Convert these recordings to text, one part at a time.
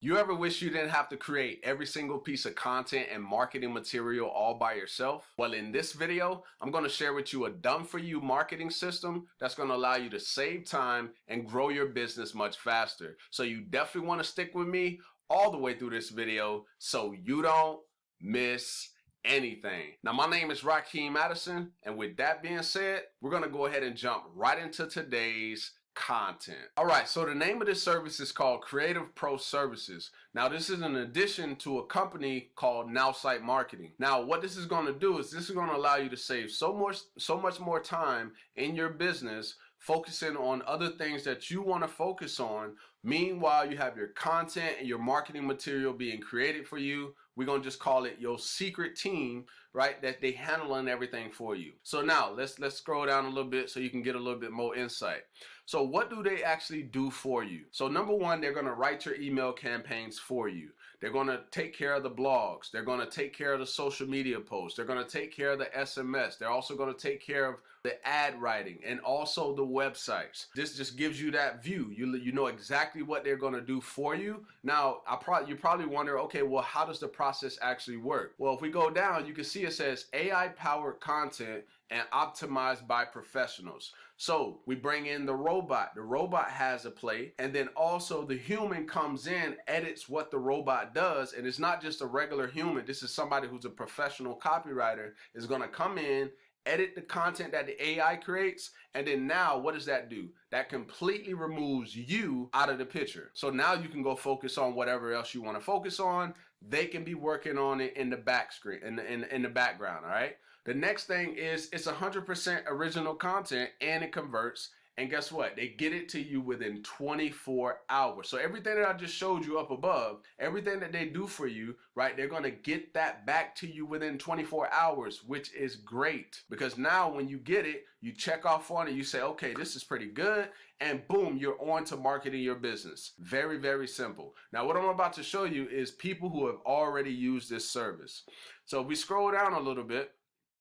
You ever wish you didn't have to create every single piece of content and marketing material all by yourself? Well, in this video, I'm going to share with you a done-for-you marketing system that's going to allow you to save time and grow your business much faster. So you definitely want to stick with me all the way through this video so you don't miss anything. Now, my name is Rakeem Madison, and with that being said, we're going to go ahead and jump right into today's content. All right, so the name of this service is called Creative Pro Services. Now, this is in addition to a company called Nowsite Marketing. Now, what this is going to do is this is going to allow you to save so much more time in your business, focusing on other things that you want to focus on. Meanwhile, you have your content and your marketing material being created for you. We're going to just call it your secret team, right? That they handling everything for you. So now let's scroll down a little bit so you can get a little bit more insight. So what do they actually do for you? So number one, they're going to write your email campaigns for you. They're going to take care of the blogs. They're going to take care of the social media posts. They're going to take care of the SMS. They're also going to take care of the ad writing and also the websites. This just gives you that view. You know exactly what they're going to do for you. Now, you probably wonder, okay, well, how does the process actually work? Well, if we go down, you can see it says AI-powered content and optimized by professionals. So we bring in the robot. The robot has a play, and then also the human comes in, edits what the robot does, and it's not just a regular human. This is somebody who's a professional copywriter is going to come in, edit the content that the AI creates, and then now what does that do? That completely removes you out of the picture. So now you can go focus on whatever else you want to focus on. They can be working on it in the back screen, in the background, all right? The next thing is it's 100% original content and it converts. And guess what? They get it to you within 24 hours. So everything that I just showed you up above, everything that they do for you, right? They're going to get that back to you within 24 hours, which is great. Because now when you get it, you check off on it, you say, okay, this is pretty good. And boom, you're on to marketing your business. Very, very simple. Now, what I'm about to show you is people who have already used this service. So if we scroll down a little bit,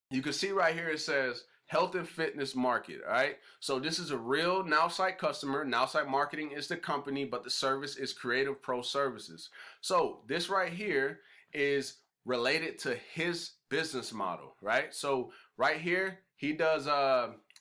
you can see right here it says health and fitness market, all right? So this is a real Nowsite customer. Nowsite Marketing is the company, but the service is Creative Pro Services. So this right here is related to his business model, right? So right here, he does,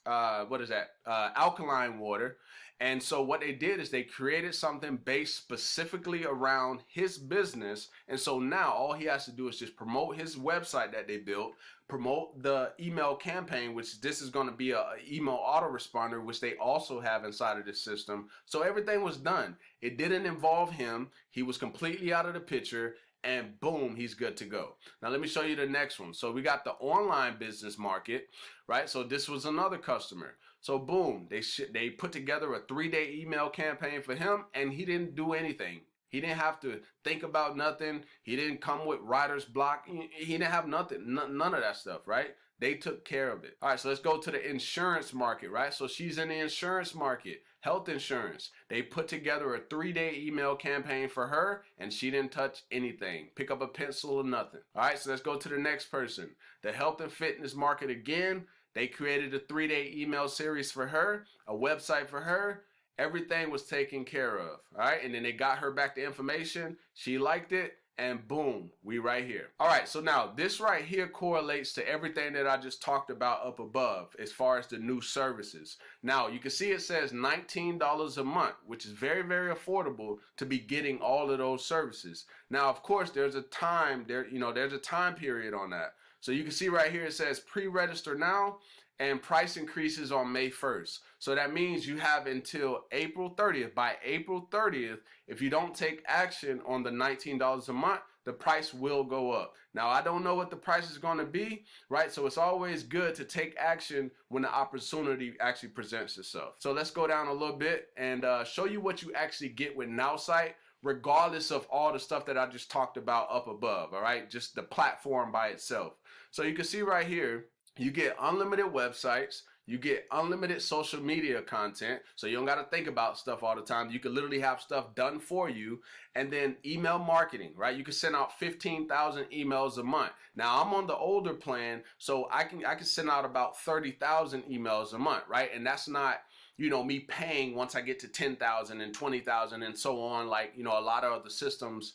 alkaline water. And so what they did is they created something based specifically around his business. And so now all he has to do is just promote his website that they built, promote the email campaign, which this is going to be an email autoresponder, which they also have inside of this system. So everything was done. It didn't involve him. He was completely out of the picture. And boom, he's good to go. Now let me show you the next one. So we got the online business market, right? So this was another customer. So boom, they put together a 3-day email campaign for him, and he didn't do anything. He didn't have to think about nothing. He didn't come with writer's block. He didn't have nothing, none of that stuff, right? They took care of it. All right, so let's go to the insurance market, right? So she's in the insurance market, health insurance. They put together a 3-day email campaign for her, and she didn't touch anything. Pick up a pencil or nothing. All right, so let's go to the next person. The health and fitness market again. They created a 3-day email series for her, a website for her. Everything was taken care of, all right? And then they got her back the information. She liked it, and boom, we right here. All right, so now this right here correlates to everything that I just talked about up above as far as the new services. Now, you can see it says $19 a month, which is very, very affordable to be getting all of those services. Now, of course, there's a time period on that. So you can see right here it says pre-register now and price increases on May 1st. So that means you have until April 30th. By April 30th, if you don't take action on the $19 a month, the price will go up. Now, I don't know what the price is going to be, right? So it's always good to take action when the opportunity actually presents itself. So let's go down a little bit and show you what you actually get with Nowsite, regardless of all the stuff that I just talked about up above, all right? Just the platform by itself. So you can see right here, you get unlimited websites, you get unlimited social media content, so you don't got to think about stuff all the time. You can literally have stuff done for you. And then email marketing, right? You can send out 15,000 emails a month. Now, I'm on the older plan, so I can send out about 30,000 emails a month, right? And that's not me paying once I get to 10,000 and 20,000 and so on, like, a lot of other systems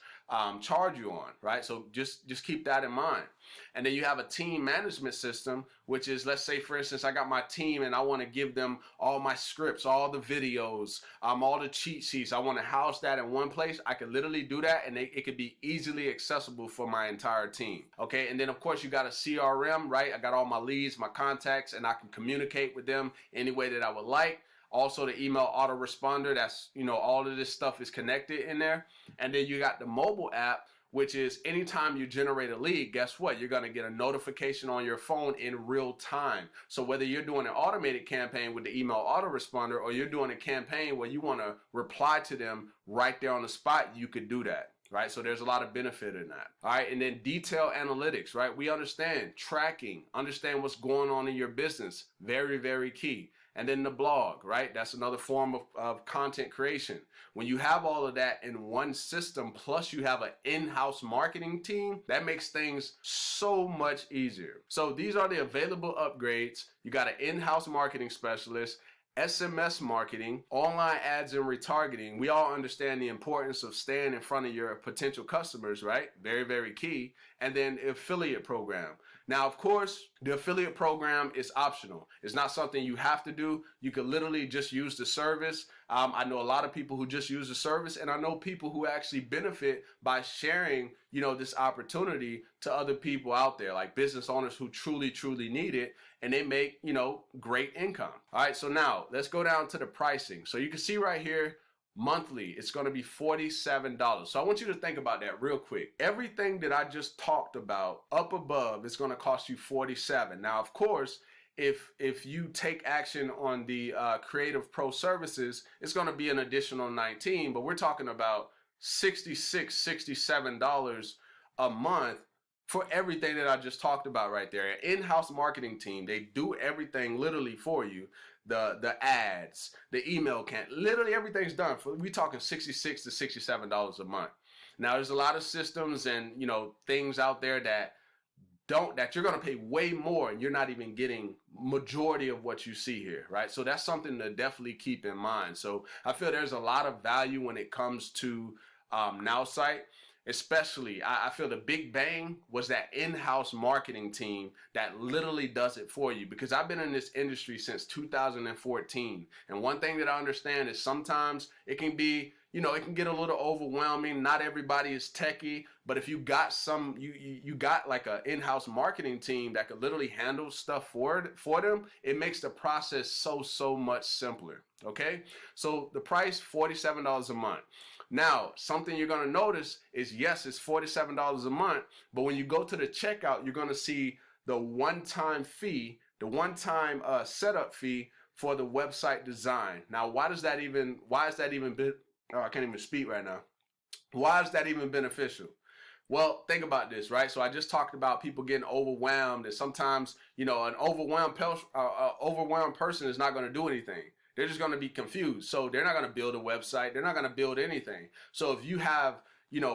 charge you on, right? So just keep that in mind. And then you have a team management system, which is, let's say, for instance, I got my team and I want to give them all my scripts, all the videos, all the cheat sheets. I want to house that in one place. I could literally do that, and it could be easily accessible for my entire team. Okay, and then of course you got a CRM, right? I got all my leads, my contacts, and I can communicate with them any way that I would like. Also the email autoresponder, that's, all of this stuff is connected in there. And then you got the mobile app, which is anytime you generate a lead, guess what? You're gonna get a notification on your phone in real time. So whether you're doing an automated campaign with the email autoresponder, or you're doing a campaign where you wanna reply to them right there on the spot, you could do that. Right? So there's a lot of benefit in that. All right. And then detailed analytics, right? We understand tracking, understand what's going on in your business. Very, very key. And then the blog, right? That's another form of content creation. When you have all of that in one system, plus you have an in-house marketing team, that makes things so much easier. So these are the available upgrades. You got an in-house marketing specialist, SMS marketing, online ads and retargeting. We all understand the importance of staying in front of your potential customers, right? Very, very key. And then affiliate program. Now, of course, the affiliate program is optional. It's not something you have to do. You can literally just use the service. I know a lot of people who just use the service, and I know people who actually benefit by sharing, this opportunity to other people out there, like business owners who truly, truly need it, and they make, great income. All right, so now let's go down to the pricing. So you can see right here, monthly, it's going to be $47. So I want you to think about that real quick. Everything that I just talked about up above is going to cost you $47. Now, of course, if you take action on the Creative Pro services, it's going to be an additional $19, but we're talking about $66, $67 a month for everything that I just talked about right there. An in-house marketing team, they do everything literally for you. The ads, the email literally everything's done. We talking $66 to $67 a month. Now there's a lot of systems and things out there that you're gonna pay way more, and you're not even getting majority of what you see here, right? So that's something to definitely keep in mind. So I feel there's a lot of value when it comes to Nowsite. Especially, I feel the big bang was that in-house marketing team that literally does it for you, because I've been in this industry since 2014. And one thing that I understand is sometimes it can be, it can get a little overwhelming. Not everybody is techie, but if you got you got like an in-house marketing team that could literally handle stuff for them, it makes the process so much simpler. Okay, so the price, $47 a month. Now, something you're going to notice is, yes, it's $47 a month, but when you go to the checkout, you're going to see the one-time fee, the one-time setup fee for the website design. Now, why is that even I can't even speak right now. Why is that even beneficial? Well, think about this, right? So I just talked about people getting overwhelmed, and sometimes, an overwhelmed person is not going to do anything. They're just going to be confused. So they're not going to build a website. They're not going to build anything. So if you have,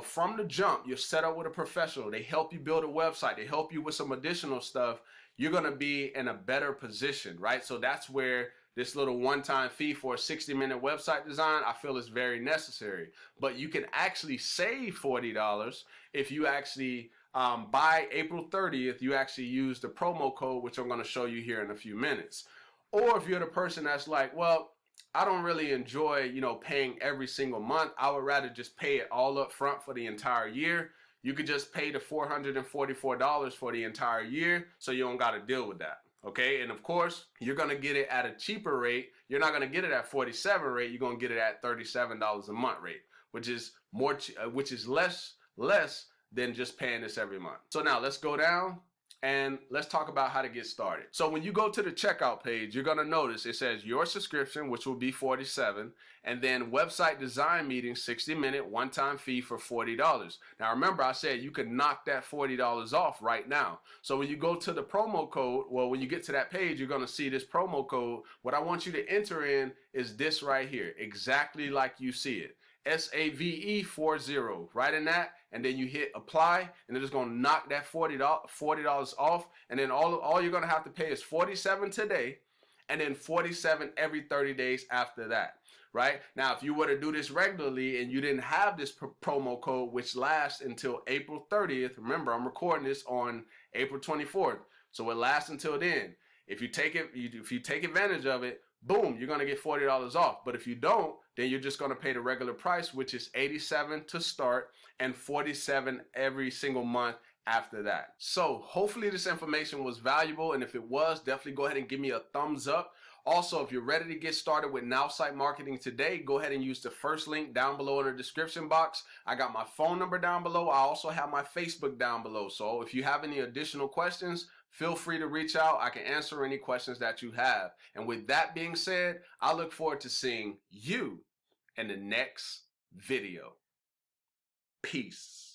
from the jump, you're set up with a professional. They help you build a website. They help you with some additional stuff. You're going to be in a better position, right? So that's where this little one-time fee for a 60-minute website design, I feel is very necessary. But you can actually save $40 if you actually, by April 30th, you actually use the promo code, which I'm going to show you here in a few minutes. Or if you're the person that's like, well, I don't really enjoy, paying every single month. I would rather just pay it all up front for the entire year. You could just pay the $444 for the entire year, so you don't got to deal with that. Okay, and of course, you're going to get it at a cheaper rate. You're not going to get it at $47 rate. You're going to get it at $37 a month rate, which is less than just paying this every month. So now let's go down and let's talk about how to get started. So when you go to the checkout page, you're going to notice it says your subscription, which will be $47, and then website design meeting, 60-minute one-time fee for $40. Now remember, I said you could knock that $40 off right now. So when you go to the promo code, well, when you get to that page, you're going to see this promo code. What I want you to enter in is this right here, exactly like you see it. SAVE40, right in that, and then you hit apply, and it's going to knock that $40 off, and then all you're going to have to pay is $47 today, and then 47 every 30 days after that. Right? Now, if you were to do this regularly and you didn't have this promo code, which lasts until April 30th, remember, I'm recording this on April 24th, so it lasts until then. If you take advantage of it, boom, you're gonna get $40 off. But if you don't, then you're just gonna pay the regular price, which is $87 to start and $47 every single month after that. So hopefully this information was valuable, and if it was, definitely go ahead and give me a thumbs up. Also, if you're ready to get started with Nowsite marketing today, go ahead and use the first link down below in the description box. I got my phone number down below. I also have my Facebook down below. So if you have any additional questions, feel free to reach out. I can answer any questions that you have. And with that being said, I look forward to seeing you in the next video. Peace.